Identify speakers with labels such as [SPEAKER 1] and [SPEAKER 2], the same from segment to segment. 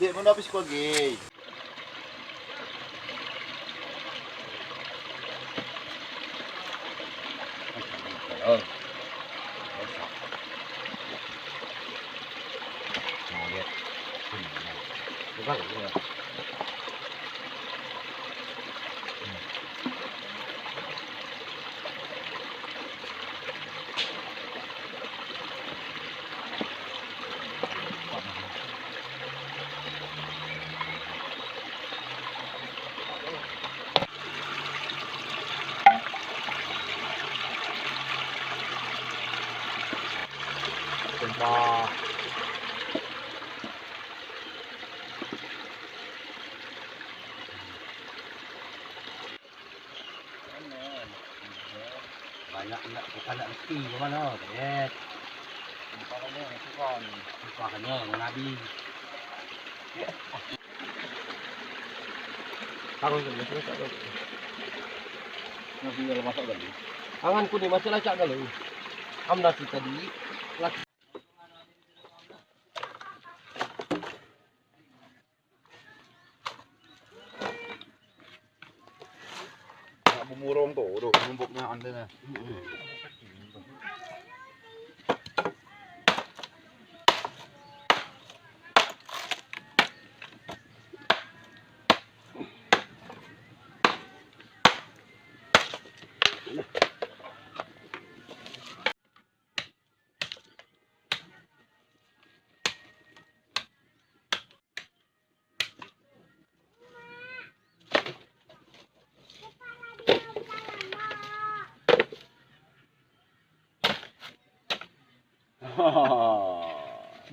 [SPEAKER 1] Di mo na ko gay.
[SPEAKER 2] Oh. Bukan ya. Sumpah. Banyak enggak bukan enggak mesti gimana bet makanya itu kan makanya nabi aku sudah selesai dulu nabi kalau masak dulu anganku nih masih lacak dulu amna kita tadi laki
[SPEAKER 1] Bumurong tuh, udah numpuknya anda na.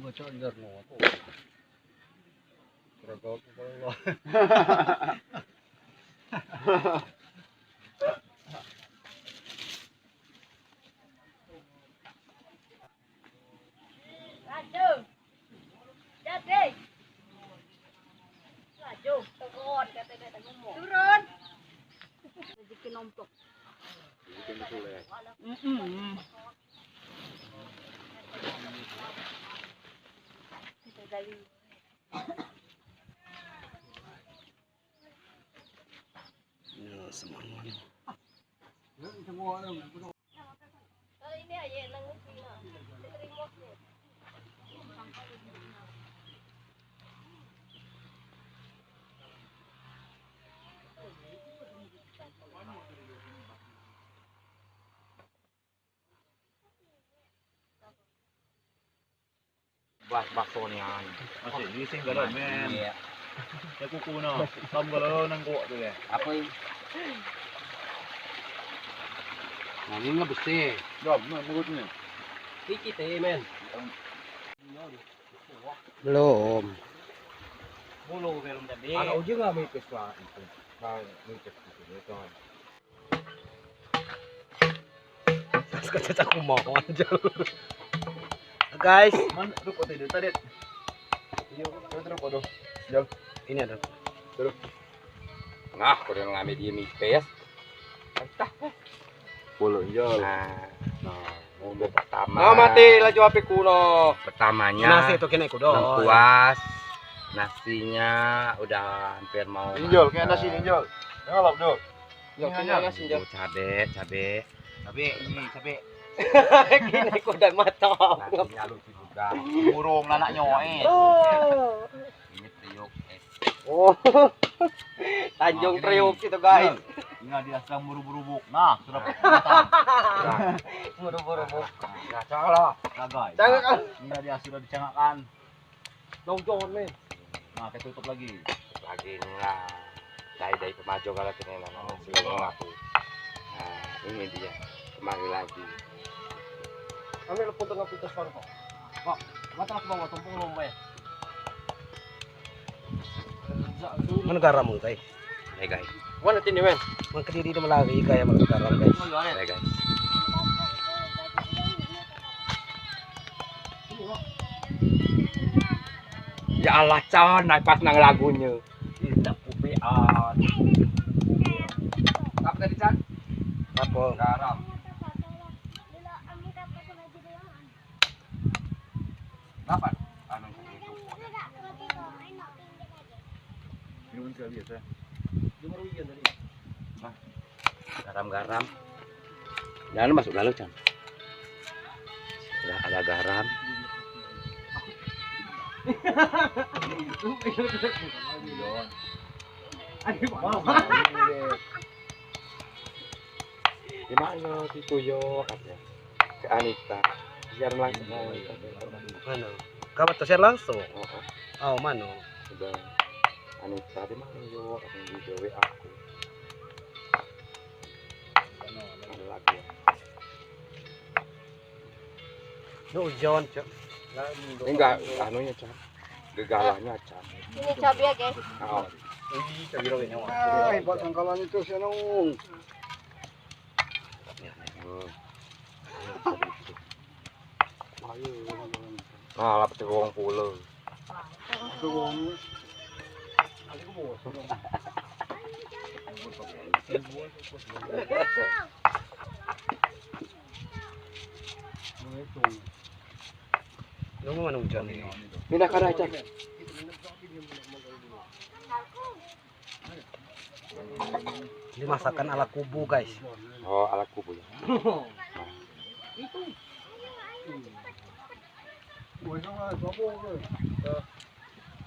[SPEAKER 2] baca anjar no aku tergolong kalau
[SPEAKER 3] Laju. Jadi. Laju. Turun katanya tak ngomong. Turun. Rezeki nomplok. Kita gali.
[SPEAKER 2] ya semangat
[SPEAKER 3] Kalau ini aja nangis sila. Terima kasih.
[SPEAKER 2] bakso niyan
[SPEAKER 1] Masih gising ka daw, men.
[SPEAKER 2] iya
[SPEAKER 1] Ya kuku na. Sam ka daw ng kuha tuh ya.
[SPEAKER 2] apa ini nah ini nggak besi
[SPEAKER 1] Dom, no, mulut niya.
[SPEAKER 2] dikit men belum
[SPEAKER 1] Mulo belum tadi.
[SPEAKER 2] ano aja nggak mipis pak itu nah mipis gitu kan kata aku mau aja guys
[SPEAKER 1] Man, ruko tayo dito, dit. Iyo, ruko do. Jog.
[SPEAKER 2] ini ada
[SPEAKER 1] Dulu.
[SPEAKER 2] nah udah ngambil dia mipis entah
[SPEAKER 1] Pulo jol.
[SPEAKER 2] nah
[SPEAKER 1] Nah,
[SPEAKER 2] untuk pertama
[SPEAKER 1] nah mati laju api kuno.
[SPEAKER 2] pertamanya
[SPEAKER 4] Nasi itu kena kudo.
[SPEAKER 2] belum puas nasinya udah hampir mau
[SPEAKER 1] Ninjol, kaya nasi ninjol. Ngalap do.
[SPEAKER 4] Yo kena nasi
[SPEAKER 2] Tuh, cabe
[SPEAKER 1] Ini cabe.
[SPEAKER 4] kena kuda mata.
[SPEAKER 2] nasinya lucu juga
[SPEAKER 1] Burung anak nyoes.
[SPEAKER 4] Oh.
[SPEAKER 2] ini priuk
[SPEAKER 4] Oh. Tanjung Priok itu guys.
[SPEAKER 1] Ingat dia sedang buru-buru. Nah, sudah matang.
[SPEAKER 4] Buru-buru buk.
[SPEAKER 2] nggak salah
[SPEAKER 1] Nah, guys.
[SPEAKER 4] Jangan kan.
[SPEAKER 1] Ingat dia sudah dicengakkan.
[SPEAKER 4] Nongjon men.
[SPEAKER 1] Nah, kita tutup lagi.
[SPEAKER 2] lagi lah dari pemajo kalau ternyata selalu ngaku nah ini dia kemari lagi
[SPEAKER 4] Ambil lepun tengah pitas pan kok. Kok, mata aku bawa tumpung lomba ya. Mana garam mo tay?
[SPEAKER 2] guys
[SPEAKER 4] Mana tini men? Mang kediri na malagi kaya mga garam guys.
[SPEAKER 2] guys ya Allah con naik pas nang lagunya tidak kupian apa tadi Chan?
[SPEAKER 4] Apa?
[SPEAKER 2] garam Dapat? Anu
[SPEAKER 1] Minuman sekali biasa.
[SPEAKER 2] Garam-garam. Jangan masuk lalu, Chan. Sudah ada garam. Gimana itu yo katanya ke Anita biar langsung
[SPEAKER 4] Mana? Kamu share langsung.
[SPEAKER 2] oh,
[SPEAKER 4] Oh, mana?
[SPEAKER 2] udah Anita di mana yo katanya di WA aku ada lagi ya.
[SPEAKER 4] No, John, Cok.
[SPEAKER 2] Ini enggak anunya Chan gegalannya Chan
[SPEAKER 3] Ini cabai ya guys.
[SPEAKER 2] oh.
[SPEAKER 1] Hebat angkalan itu si Anung.
[SPEAKER 2] Nah, lapis wong pulau.
[SPEAKER 4] Yung mana John ini?
[SPEAKER 2] Pindah ke Chan.
[SPEAKER 4] Ini masakan ala kubu, guys.
[SPEAKER 2] Oh, ala kubu ya.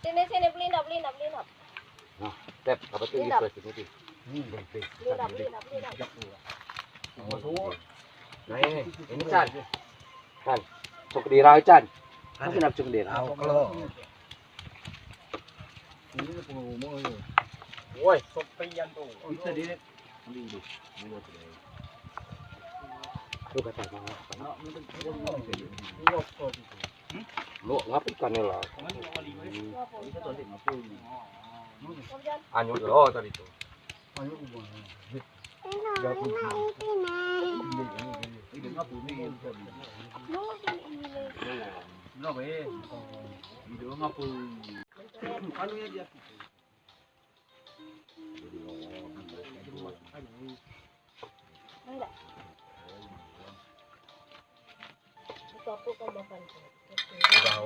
[SPEAKER 3] Sini sini belinap.
[SPEAKER 2] Nah, Tep, apa tuh
[SPEAKER 3] Pindah.
[SPEAKER 2] gitu sini.
[SPEAKER 3] Belinap.
[SPEAKER 2] Nah ini Chan. Chan, cok dira Chan. Masih nak cok dira.
[SPEAKER 4] Tahu kalau
[SPEAKER 1] Woi, sopian tuh. Bisa di
[SPEAKER 2] Aduh kata banget. Lu ngapain kan lah? Anyu dulu tadi tuh.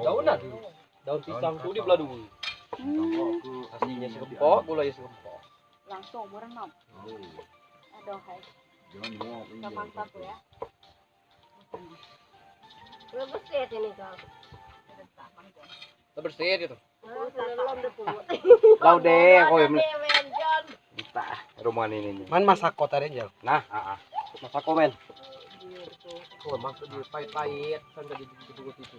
[SPEAKER 4] daun ada. Daun pisang tuh di belah dulu. Aslinya sekepok, gulanya sekepok.
[SPEAKER 3] Langsung merenam. Aduh, hai. Kita mantap ya. Udah bersih ini kak.
[SPEAKER 4] Kita bersih gitu.
[SPEAKER 3] Belum diput.
[SPEAKER 2] Lau deh, kau yang
[SPEAKER 3] John.
[SPEAKER 2] kita rumah ini.
[SPEAKER 4] Man masak kota Renjal.
[SPEAKER 2] Nah,
[SPEAKER 4] Masak komen. Oh, maksud di pahit-pahit kan tadi dipukul itu.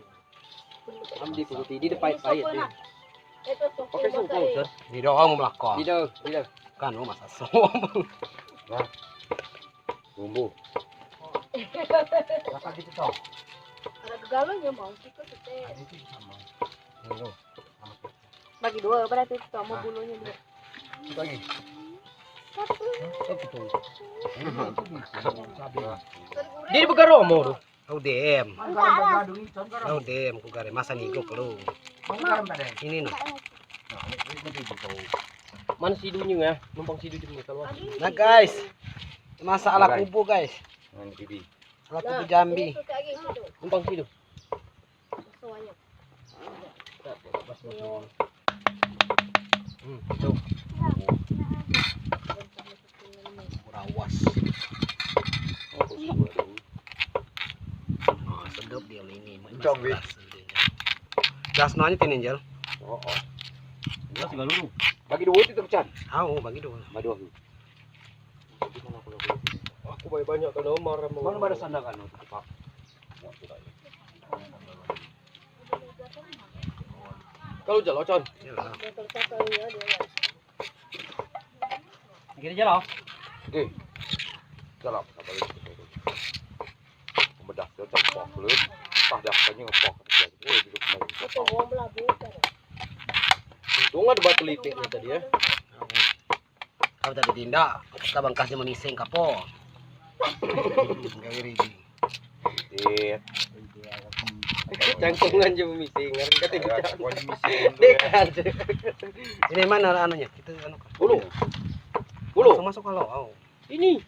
[SPEAKER 4] Am dipukul di pahit-pahit.
[SPEAKER 3] Itu suku
[SPEAKER 4] Oke, suku,
[SPEAKER 3] motor.
[SPEAKER 4] Sir. Di doang mau melakon.
[SPEAKER 2] Di dah.
[SPEAKER 4] Kan mau masak som.
[SPEAKER 2] Bumbu.
[SPEAKER 4] Masak gitu, Cok.
[SPEAKER 3] Ada kegalaunya mau kita sete.
[SPEAKER 4] Ini
[SPEAKER 3] Bagi dua berarti sama bulunya dia.
[SPEAKER 4] lagi. Oh, gitu. Di buka romo tuh. Oh, dem. Oh, dem ku gare masa nigo kelu. Ini no. Mana sidunya ya? Numpang sidu di kalau. Nah, guys. Masa ala kubu, guys.
[SPEAKER 2] Nah, ini.
[SPEAKER 4] Ala kubu Jambi.
[SPEAKER 3] Itu kayak gitu.
[SPEAKER 4] Numpang sidu.
[SPEAKER 3] Semuanya.
[SPEAKER 4] Itu. Rawas. Oh, sedap dia ini.
[SPEAKER 2] Jambi.
[SPEAKER 4] Gas nanya tinenjel.
[SPEAKER 2] Oh.
[SPEAKER 4] Gas galuru.
[SPEAKER 2] Bagi duit itu Chan.
[SPEAKER 4] Bagi dulu.
[SPEAKER 2] Bagi duit.
[SPEAKER 4] Aku banyak kalau marah mau.
[SPEAKER 2] Mana pada sandakan Pak?
[SPEAKER 4] Kalau jalan Con.
[SPEAKER 3] Betul kakaknya dia.
[SPEAKER 4] Gini jalan.
[SPEAKER 2] Oke. Jalan apa lagi? Pembedah dia cepok belum. Tah dakanya ngepok.
[SPEAKER 3] Itu bom lah bukan.
[SPEAKER 4] Untung ada batu lipitnya tadi ya. Kau tadi tindak, kita bangkasnya menising kapo. Gawe rigi.
[SPEAKER 2] Dit.
[SPEAKER 4] Cangkungan aja memising, kata
[SPEAKER 2] Ya,
[SPEAKER 4] dia.
[SPEAKER 2] pokoknya misi
[SPEAKER 4] Dekat. Ini mana anunya? Kita anu. Bulu.
[SPEAKER 2] Bulu.
[SPEAKER 4] Masuk kalau. Ini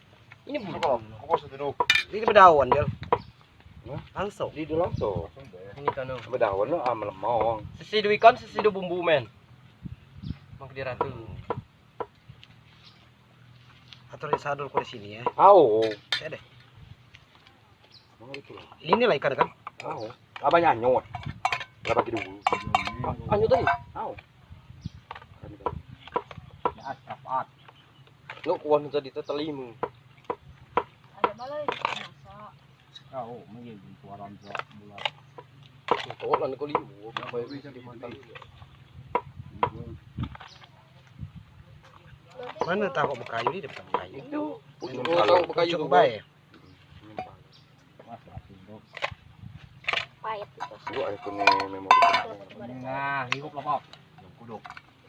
[SPEAKER 4] bulu.
[SPEAKER 2] Kok sedih
[SPEAKER 4] Ini berdaun, Jel.
[SPEAKER 2] Hah?
[SPEAKER 4] Langsung.
[SPEAKER 2] di dalam tuh.
[SPEAKER 4] Ini kan.
[SPEAKER 2] Bedawan lo amal mau.
[SPEAKER 4] Sesidu ikan, sesidu bumbu men. Mak diratu. Atur sadul ko di sini ya.
[SPEAKER 2] Tahu.
[SPEAKER 4] Saya deh.
[SPEAKER 2] Oh, itulah.
[SPEAKER 4] Inilah ikan kan.
[SPEAKER 2] Tahu. Abangnya anyot. Berapa kilo dulu? Anyot tadi. Tahu.
[SPEAKER 4] Dapat.
[SPEAKER 2] Lu kuan tadi terlimu.
[SPEAKER 3] Ada malah yang masak.
[SPEAKER 4] Oh, mungkin suara bulat.
[SPEAKER 2] Itu lah kau limu. Apa yang bisa dimakan?
[SPEAKER 4] Mana tahu bekayu di depan kayu.
[SPEAKER 2] Itu.
[SPEAKER 4] Tahu bekayu baik.
[SPEAKER 3] Pahit itu.
[SPEAKER 2] Gua ada punya memori.
[SPEAKER 4] Nah, hidup lapok. Kuduk.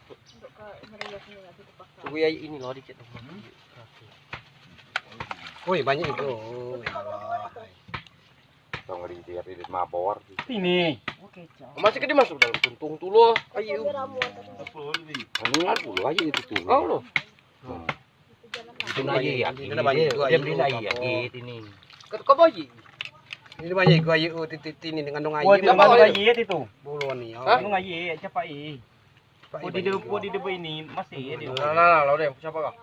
[SPEAKER 3] Untuk ke merias ini nggak gitu paksa.
[SPEAKER 2] Tunggu ya ini loh dikit.
[SPEAKER 4] Woi, banyak itu.
[SPEAKER 2] Tahu nggak di mabor.
[SPEAKER 4] Ini. Oke,
[SPEAKER 2] Masih gede masuk dalam tuntung tuh loh. Ayo.
[SPEAKER 3] Ramuan
[SPEAKER 2] Ini aku loh aja itu tuh. Oh loh.
[SPEAKER 4] Itu lagi ya. Ini banyak itu.
[SPEAKER 2] Dia beli lagi ya gitu ini. Kau bayi.
[SPEAKER 4] Ini banyak itu ayu titit ini dengan dong ayu.
[SPEAKER 5] Buat di mana ayi itu?
[SPEAKER 4] Buluan nih.
[SPEAKER 2] Hah?
[SPEAKER 5] Ano ayi, siapa ayi? Po di depo ini masih ya di.
[SPEAKER 2] Nah, lo deh, siapa kau?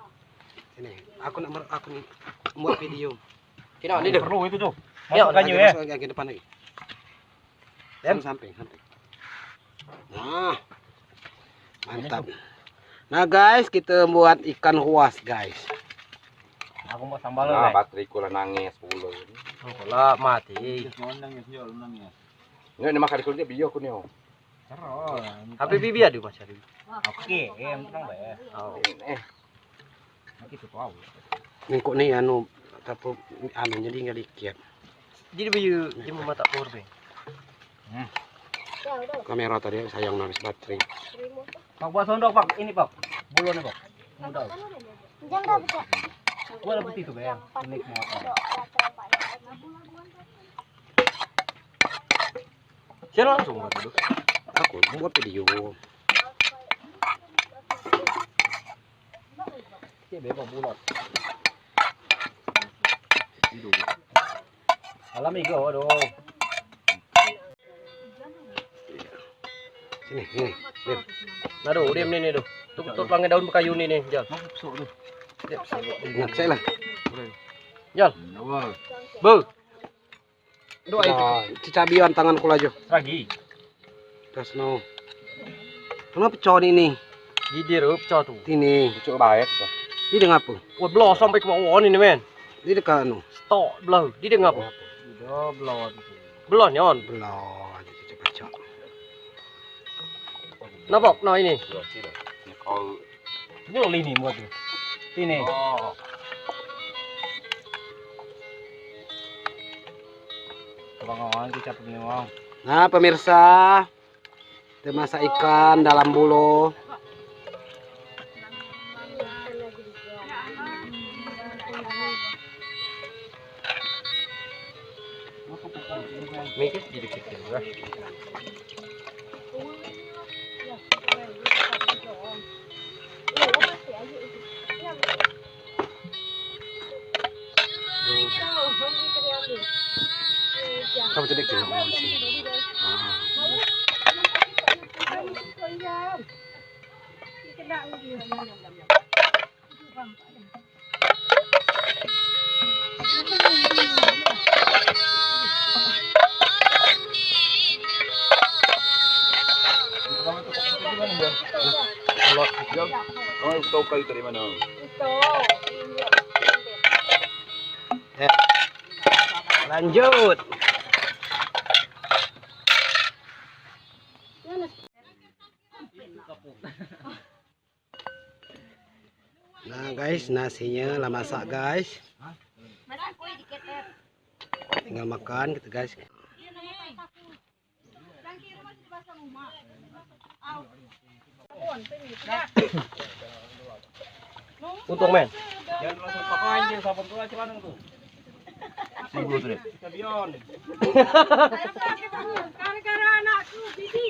[SPEAKER 4] Ini, aku nih buat video.
[SPEAKER 2] Kira
[SPEAKER 5] Ini
[SPEAKER 2] ini deh.
[SPEAKER 5] perlu itu tuh.
[SPEAKER 2] Ya,
[SPEAKER 5] Masukkan ya.
[SPEAKER 4] Masuk ke depan lagi. Dan samping. Nah. Mantap. Nah, guys, kita buat ikan huas, guys.
[SPEAKER 5] Aku mau sambal
[SPEAKER 2] Nah,
[SPEAKER 5] lah.
[SPEAKER 2] bateriku lah nangis puluh.
[SPEAKER 4] Lah mati.
[SPEAKER 2] Ini makan di kulitnya bio aku nih.
[SPEAKER 5] Seru.
[SPEAKER 4] HP bibi ada Mas Ari.
[SPEAKER 5] Oke, tenang ya.
[SPEAKER 4] Oh.
[SPEAKER 5] Gitu tahu.
[SPEAKER 4] Nengkok nih anu tapi anu jadi enggak dikit.
[SPEAKER 2] Jadi bio cuma mata power bank.
[SPEAKER 3] Ya udah.
[SPEAKER 4] Kamera tadi sayang habis baterai.
[SPEAKER 3] Terima.
[SPEAKER 5] Pak buat sondok Pak, ini Pak. Bulon Pak. Mudah.
[SPEAKER 3] Jangan bisa.
[SPEAKER 5] Gua ada putih tuh Bang. Ini mau apa?
[SPEAKER 2] Siapa langsung buat dulu?
[SPEAKER 4] Aku buat video.
[SPEAKER 5] Ini bebas bulon. Alami go, aduh.
[SPEAKER 4] Sini, nih.
[SPEAKER 2] Aduh, diam nih tuh. Tuh panggil daun bekayu nih, Jal.
[SPEAKER 5] Masuk tuh.
[SPEAKER 4] Ingat saya lah.
[SPEAKER 2] Jal. Bu.
[SPEAKER 4] Doa itu cicabian tanganku laju.
[SPEAKER 5] Lagi.
[SPEAKER 4] Terus no. Kenapa cowok ini?
[SPEAKER 2] Gidir pecah tuh.
[SPEAKER 4] Ini.
[SPEAKER 2] Coba baik tuh.
[SPEAKER 4] Ini dengan apa?
[SPEAKER 2] Wah, blow sampai ke bawah ini men.
[SPEAKER 4] Ini dekat anu.
[SPEAKER 2] Stok blow. Di dengan apa?
[SPEAKER 5] Udah belon.
[SPEAKER 2] Belon yon.
[SPEAKER 4] Belum, coba cok.
[SPEAKER 2] Nabok no ini.
[SPEAKER 5] Ini lo lini buat tuh. Ini. Kebangawan kita punya mau.
[SPEAKER 4] Nah, pemirsa, kita masak ikan dalam bulu.
[SPEAKER 2] Mikir sedikit ya.
[SPEAKER 4] Kamu cedek sini.
[SPEAKER 1] Kamu tahu kayu dari mana?
[SPEAKER 3] Itu.
[SPEAKER 4] Lanjut. Nah guys, nasinya lah masak guys.
[SPEAKER 3] Masak kue dikit.
[SPEAKER 4] Tinggal makan gitu guys.
[SPEAKER 2] Untung men.
[SPEAKER 5] Jangan langsung pakai aja sabun tuh aja mana tuh.
[SPEAKER 2] Sibuk tuh.
[SPEAKER 5] Cabion.
[SPEAKER 3] Gara-gara anakku bibi.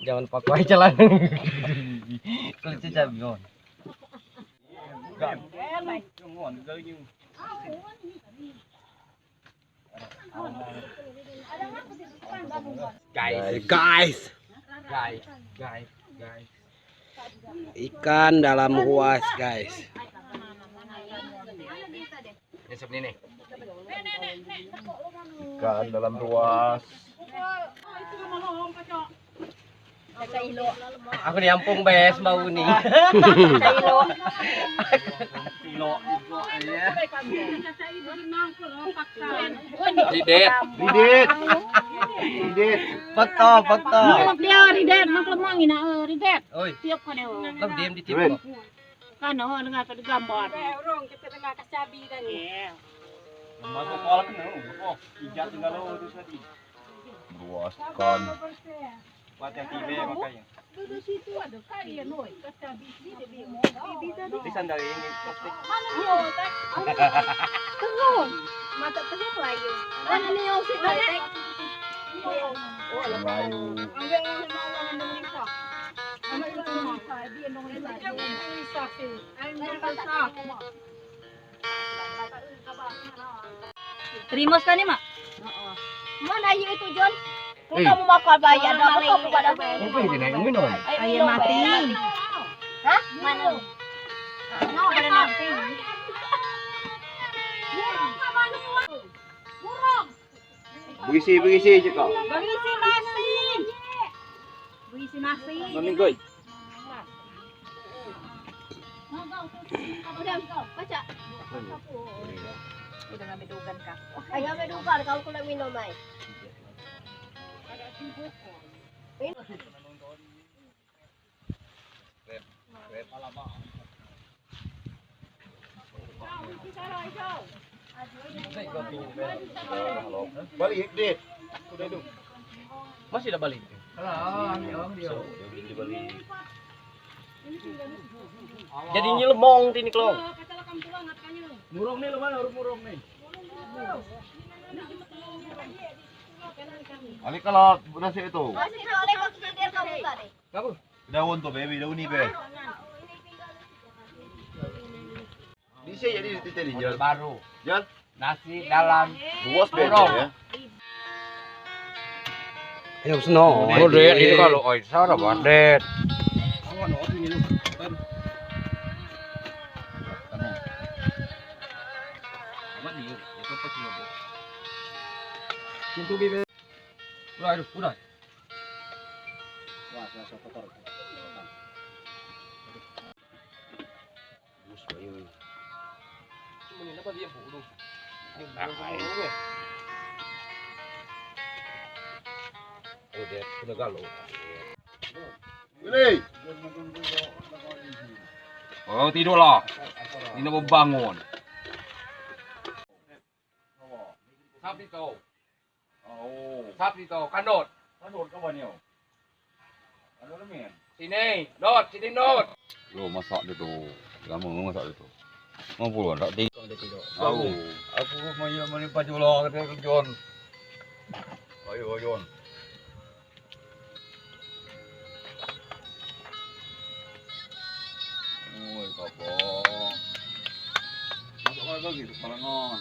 [SPEAKER 2] Jangan pakai jalan. Kulit cabion.
[SPEAKER 5] Gak. Ngon gayung.
[SPEAKER 4] Guys, ikan dalam huas guys.
[SPEAKER 2] Ini seperti ini.
[SPEAKER 1] Ikan dalam ruas.
[SPEAKER 4] Aku di Ampung bes mau nih.
[SPEAKER 2] Didet.
[SPEAKER 4] Foto.
[SPEAKER 3] Dia ridet mak lemang ina ridet.
[SPEAKER 4] Oi,
[SPEAKER 3] Tiap kada.
[SPEAKER 4] lam diem di tiap.
[SPEAKER 3] Kan dengan kada gambar.
[SPEAKER 6] Orang kita tengah kasabi dan
[SPEAKER 5] Masuk sekolah kan oh, ijat tinggal lo itu tadi.
[SPEAKER 1] Ruas ikan.
[SPEAKER 5] Buat yang TV makanya.
[SPEAKER 3] Duduk situ ada kaya noi. Kasabi di bimo.
[SPEAKER 5] Di sandal ini plastik.
[SPEAKER 3] Terus. Mata terus lagi. Mana ni yang si tek.
[SPEAKER 1] Melayu.
[SPEAKER 3] Ambil yang mau Indonesia. Ambil Indonesia di Indonesia. Terima sekali mak. Mana ayu itu John? Kita mau makan bayar dah kau kepada bayar.
[SPEAKER 4] Apa ini naik minum?
[SPEAKER 3] Ayo mati. Hah? Mana? No, ada nanti. Burung.
[SPEAKER 1] Berisi cakap.
[SPEAKER 3] Berisi nasi. Berisi nasi.
[SPEAKER 5] Noning goy.
[SPEAKER 3] Udah, baca. Udah ngambil dugan kah? Ayo ngambil dugan kalau kau nak minum mai.
[SPEAKER 1] Balik dit.
[SPEAKER 4] Masih dah balik. Jadi nyelemong tini kelong.
[SPEAKER 5] Murung nih mana murung nih.
[SPEAKER 1] Ali kalau nasi itu.
[SPEAKER 3] Masih boleh kau tidur kamu tadi.
[SPEAKER 1] Daun tuh baby, daun ni be. Di sini jadi di tadi Jal.
[SPEAKER 2] Baru.
[SPEAKER 1] Jal.
[SPEAKER 2] Nasi dalam
[SPEAKER 1] Ruas be
[SPEAKER 2] Burung.
[SPEAKER 1] ya.
[SPEAKER 4] Ayo seno.
[SPEAKER 2] Oh, det itu kalau oi sana bandet.
[SPEAKER 4] Udah.
[SPEAKER 2] Udah, sudah galau.
[SPEAKER 1] Ini.
[SPEAKER 2] Oh, tidurlah. Ini mau bangun. Sapi to.
[SPEAKER 1] Oh.
[SPEAKER 2] Sapi to, kandot.
[SPEAKER 1] Kandot kawan ni. Kandot ni.
[SPEAKER 2] Sini, Dot, sini Dot.
[SPEAKER 1] Lo masak dia tu. Lama masak dia tu. Mau puluhan tak ding.
[SPEAKER 2] Tahu.
[SPEAKER 1] Aku mau mani pajulah kata John. Ayo John. Oi kapok. Masuk lagi tu palangan.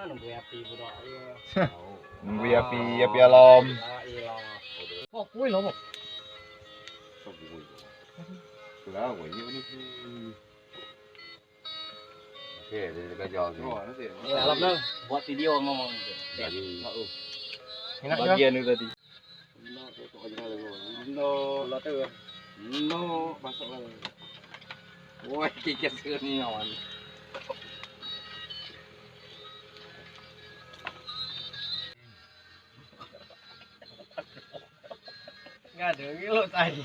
[SPEAKER 4] Nunggu api budak.
[SPEAKER 1] Nunggu api alam.
[SPEAKER 4] Oh, kuih loh.
[SPEAKER 1] Sudah, gue ini sih. Oke, dari kerja tu.
[SPEAKER 4] Ini alam nang buat video ngomong.
[SPEAKER 1] Jadi,
[SPEAKER 4] Enak ya?
[SPEAKER 1] bagian itu tadi.
[SPEAKER 2] No, masuk lagi. Woi, kikis ni awan.
[SPEAKER 4] Nggak ada lo tadi.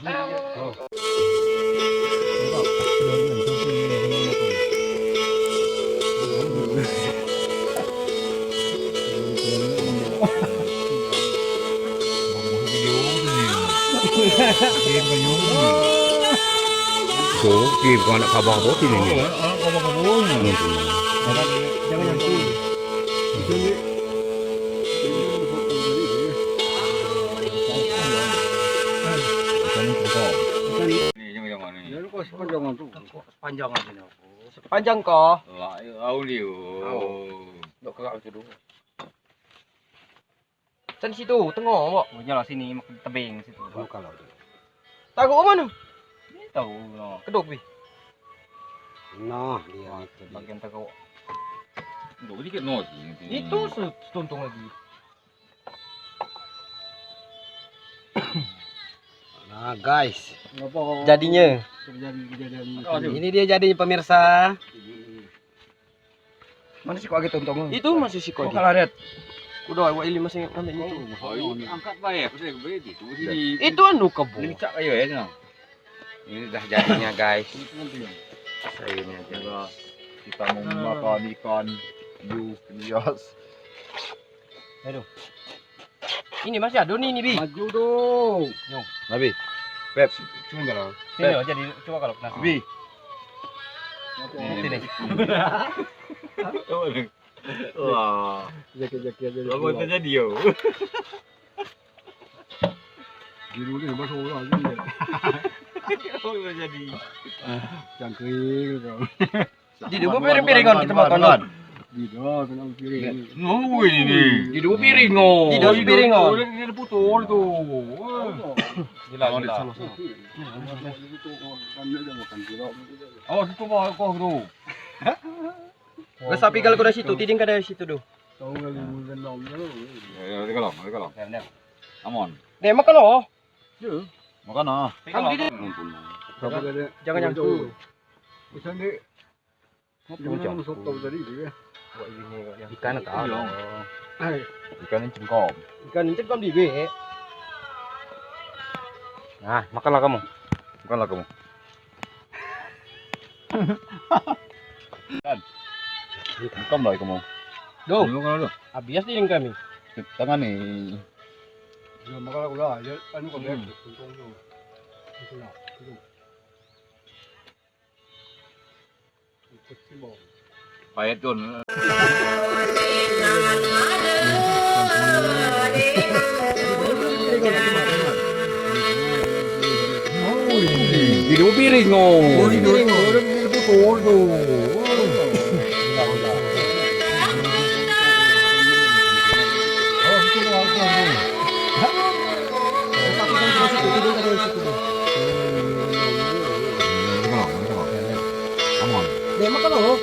[SPEAKER 2] Tuh, kip kau nak kabang tu sini.
[SPEAKER 4] Jangan yang tu.
[SPEAKER 1] Ni jangan ni.
[SPEAKER 4] Sepanjang aja nih aku. Sepanjang kok.
[SPEAKER 1] Lah, au liu.
[SPEAKER 4] Dok kagak itu dulu. San situ, tengok, Pak.
[SPEAKER 5] Oh, nyala sini makan tebing situ. Pak.
[SPEAKER 4] Kalau. Tahu mana?
[SPEAKER 5] Tahu no.
[SPEAKER 4] Kedok bi. Nah, dia itu
[SPEAKER 5] Bagian tegak.
[SPEAKER 2] Enggak dikit no.
[SPEAKER 4] Itu setuntung lagi. Nah, guys. Jadinya. Ini dia jadinya pemirsa.
[SPEAKER 1] Mana sih kok lagi tontong?
[SPEAKER 4] Itu masih si
[SPEAKER 1] Kok
[SPEAKER 4] Kodi.
[SPEAKER 1] kalaret?
[SPEAKER 4] Udah, wa ili masih ngambil itu.
[SPEAKER 2] Angkat bayar, saya beli itu.
[SPEAKER 4] Itu anu kebo.
[SPEAKER 2] Lincak ayo ya, no. Ini dah jadinya guys. Saya ini aja.
[SPEAKER 1] Kita mau makan ikan bias.
[SPEAKER 4] Ini masih ada nih bi.
[SPEAKER 1] Maju dong. Nabi. Beb, cuma enggak lah.
[SPEAKER 5] Sini loh, jadi coba kalau nasi.
[SPEAKER 1] Bi.
[SPEAKER 5] Sini.
[SPEAKER 2] Wah,
[SPEAKER 1] Jaki aja.
[SPEAKER 2] aku itu jadi yo.
[SPEAKER 1] Di dulu ni masuk orang ni.
[SPEAKER 2] Aku itu jadi.
[SPEAKER 1] Jangkrik kau.
[SPEAKER 4] Di dua piring-piringan kita makan kan.
[SPEAKER 1] Di dah kena piring.
[SPEAKER 2] Oh ini.
[SPEAKER 4] Di dua piring oh. Di dua piring oh.
[SPEAKER 2] Ini putul tu.
[SPEAKER 5] Gila, gila.
[SPEAKER 2] Oh, situ mau kau tu.
[SPEAKER 4] Gak sapi kalau kau situ, tiding kada situ do.
[SPEAKER 1] Tahu lagi bukan nom tu.
[SPEAKER 2] Ya, kalau. Amon.
[SPEAKER 4] Nih makan loh.
[SPEAKER 2] Makan ah.
[SPEAKER 4] Kamu di
[SPEAKER 1] Tapi kada.
[SPEAKER 4] Jangan yang tu.
[SPEAKER 1] Macam ni. Jangan masuk tahu tadi dia.
[SPEAKER 4] Ikan atau
[SPEAKER 1] Hai.
[SPEAKER 2] Ikan ini cengkok.
[SPEAKER 4] ikan ini kan di be.
[SPEAKER 5] Nah, makanlah kamu.
[SPEAKER 2] Makanlah kamu. Makan lah kamu.
[SPEAKER 4] Do,
[SPEAKER 2] Makan lah.
[SPEAKER 4] abias tiding kami.
[SPEAKER 2] Tangan ni.
[SPEAKER 1] Ya makan aku lah. Ya anu kau beb. Untung tu. Itulah. Itu.
[SPEAKER 2] Payet tu.
[SPEAKER 1] Di dua piring oh. Di piring oh. Dia betul tu.
[SPEAKER 4] Nih makan loh.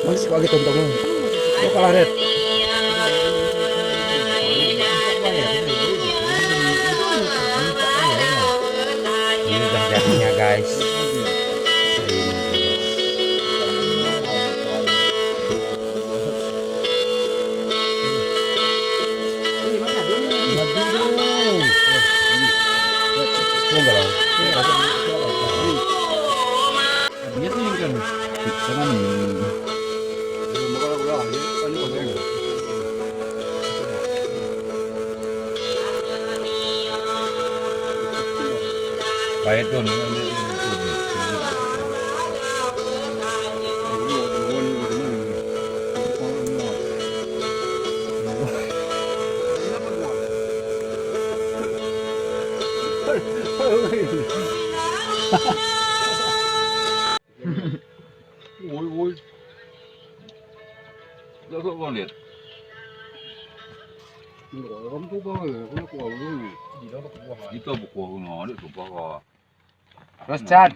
[SPEAKER 1] Masih kok lagi tontong. Kok kalaret?
[SPEAKER 2] Ini dah jadinya guys.
[SPEAKER 1] Dia tu yang kan. Jangan ni. Makan aku lah. Anu kau beb.
[SPEAKER 2] Payet tu.
[SPEAKER 1] Oi.
[SPEAKER 2] Dah kau lihat.
[SPEAKER 1] Kamu tu kau. Kau kau ni.
[SPEAKER 2] Itu buku no, ada tu buku.
[SPEAKER 4] Terus Chan.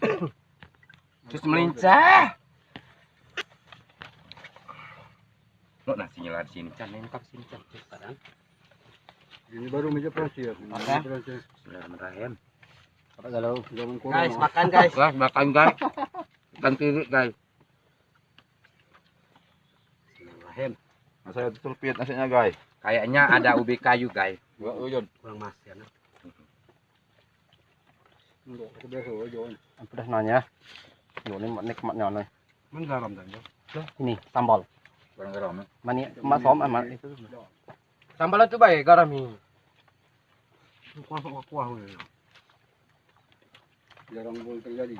[SPEAKER 4] Terus melincah.
[SPEAKER 2] Lo nasinya lah di sini. Chan, lengkap sini Chan.
[SPEAKER 1] Ini baru meja prasir.
[SPEAKER 2] Bismillahirrahmanirrahim.
[SPEAKER 1] Apa kalau zaman corona.
[SPEAKER 4] Guys, makan guys.
[SPEAKER 2] Guys, makan guys. Ikan tiri guys.
[SPEAKER 4] Bismillahirrahmanirrahim.
[SPEAKER 2] Nah, saya tutul piet nasinya guys.
[SPEAKER 4] Kayaknya ada ubi kayu guys.
[SPEAKER 2] Gua ujon.
[SPEAKER 4] Kurang mas ya. Nah.
[SPEAKER 1] Enggak, aku biasa John.
[SPEAKER 5] Pedas nanya. Yo ini nikmatnya nih.
[SPEAKER 1] Mana garam tadi?
[SPEAKER 5] Ini sambal.
[SPEAKER 2] Barang garam.
[SPEAKER 5] Mani emak som emak itu.
[SPEAKER 4] Sambal itu baik garam ini.
[SPEAKER 1] Kuah ni. Jarang boleh terjadi.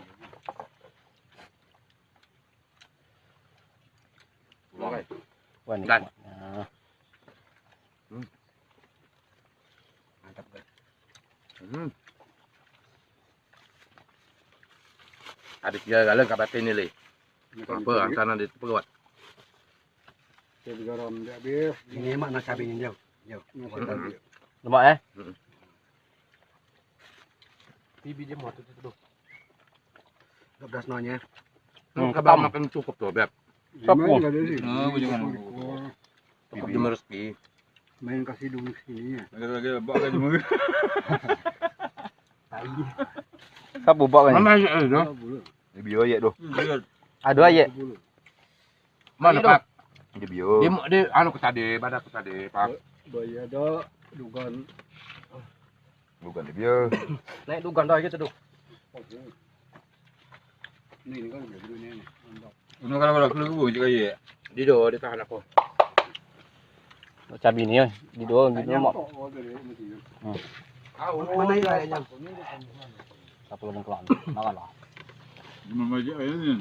[SPEAKER 2] Guys.
[SPEAKER 5] Wah
[SPEAKER 2] Dan.
[SPEAKER 5] nikmatnya.
[SPEAKER 4] Mantap guys.
[SPEAKER 2] Ada tiga galang kapat ini le. Apa angkana di perut.
[SPEAKER 1] Cabai garam dia habis.
[SPEAKER 4] Ini mak nak cabai ini jauh.
[SPEAKER 1] Nasi tadi.
[SPEAKER 5] Lemak eh?
[SPEAKER 4] Bibi dia mau tuh tuh. 12 nanya.
[SPEAKER 2] Kabang makan cukup tuh, Beb.
[SPEAKER 1] Main enggak ada sih.
[SPEAKER 5] jangan.
[SPEAKER 2] Cukup di mereski.
[SPEAKER 1] Main kasih dulu sini ya.
[SPEAKER 5] Lagi bawa kan cuma.
[SPEAKER 7] Sapu bawa kan?
[SPEAKER 2] Mana aja itu?
[SPEAKER 7] Di bio ya doh. Aduh aja.
[SPEAKER 2] Mana Pak?
[SPEAKER 7] Di bio.
[SPEAKER 2] Dia anu ke tadi, badak ke tadi, Pak.
[SPEAKER 1] Bayi ada dugaan.
[SPEAKER 7] Bukan di bio.
[SPEAKER 4] Naik dugan dah gitu tuh.
[SPEAKER 1] Ini kan udah dulu nih. Mantap.
[SPEAKER 5] Ini kalau keluar juga ya.
[SPEAKER 2] Di do, di tahan aku.
[SPEAKER 7] Cabai ni di dua mak.
[SPEAKER 1] Oh, dari ini.
[SPEAKER 4] Mana ya kayaknya?
[SPEAKER 7] Satu lubang kelan. Makan lah.
[SPEAKER 5] Cuma aja ini.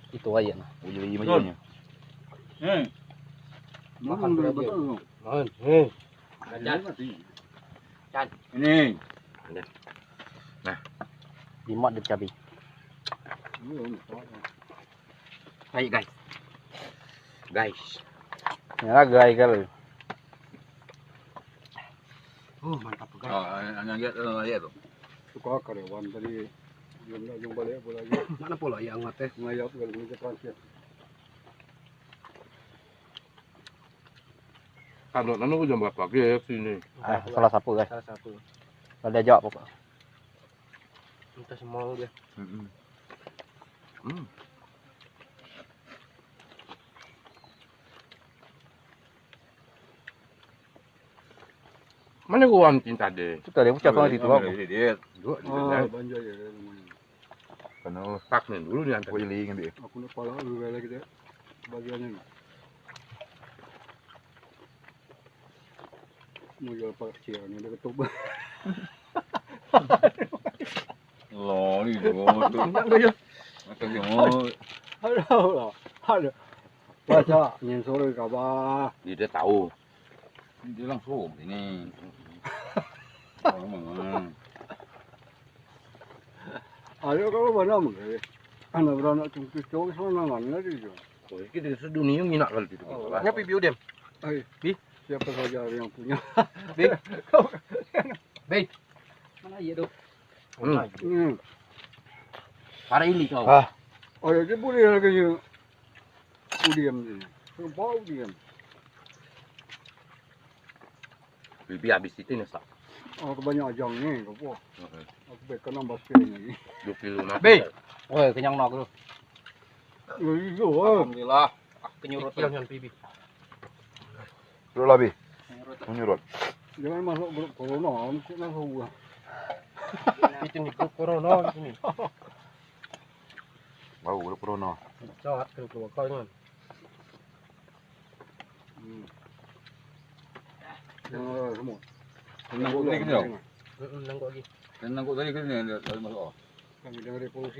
[SPEAKER 7] Itu aja nah. Ujung macamnya.
[SPEAKER 1] Makan betul.
[SPEAKER 4] Mohon.
[SPEAKER 5] Ini.
[SPEAKER 7] Di mak di cabai.
[SPEAKER 2] Ayo guys. Guys.
[SPEAKER 7] Ya gay kali.
[SPEAKER 4] Mantap tuh guys.
[SPEAKER 5] Oh, yang ya tuh.
[SPEAKER 1] Suka karyawan tadi. Yung balik bola lagi.
[SPEAKER 4] Mana pula yang ngateh?
[SPEAKER 1] Ngayap kalau ini transfer.
[SPEAKER 2] Kalau nanu jam berapa ke sini?
[SPEAKER 7] Salah sapu guys.
[SPEAKER 4] Salah satu.
[SPEAKER 7] Kalau dia jawab pokok.
[SPEAKER 4] Kita semua dia.
[SPEAKER 2] Mana gua antin tadi?
[SPEAKER 7] Itu tadi ucap sama itu apa?
[SPEAKER 5] Dia.
[SPEAKER 1] Ah, banjir ya.
[SPEAKER 7] Kanu
[SPEAKER 2] Pak nih dulu nih antar.
[SPEAKER 7] kuiling dia.
[SPEAKER 1] Aku nak pala dulu lagi deh. Bagiannya. Mau jual parkir ni dia ketuk.
[SPEAKER 5] Lo ni tuh. Macam mau.
[SPEAKER 1] Aduh. Aduh. Baca nyen sore kabar.
[SPEAKER 2] Dia tahu.
[SPEAKER 5] Dia langsung ini.
[SPEAKER 1] Ayo kalau mana mungkin. Anak beranak cungkis sana mana dia.
[SPEAKER 2] Oh, ini sedunia nginak kali itu.
[SPEAKER 4] Nyapi biu dem.
[SPEAKER 1] Ay, siapa saja yang punya.
[SPEAKER 4] Mana iya tuh?
[SPEAKER 2] Para ini kau.
[SPEAKER 1] Oh, dia boleh lagi je. Udiam ni. Bau diam.
[SPEAKER 2] Bibi habis itu nih sak.
[SPEAKER 1] Aku banyak ajang ni, kau. Aku bekan nambah sekali lagi.
[SPEAKER 2] 2 kilo nak.
[SPEAKER 7] Bi. Woi, kenyang nak tu.
[SPEAKER 1] Itu,
[SPEAKER 7] Alhamdulillah. Kenyurut
[SPEAKER 4] Yang bibi.
[SPEAKER 7] Turut lah bi. Menyurut.
[SPEAKER 1] jangan masuk grup corona, mesti nak tahu.
[SPEAKER 4] Itu nih grup corona di sini.
[SPEAKER 7] Bau grup corona.
[SPEAKER 4] Jawab ke keluar kau kan.
[SPEAKER 1] Semua.
[SPEAKER 5] Tenang kau lagi.
[SPEAKER 4] Nangkut lagi.
[SPEAKER 5] Tenang kau tadi kan dia masuk.
[SPEAKER 1] Kami dengan revolusi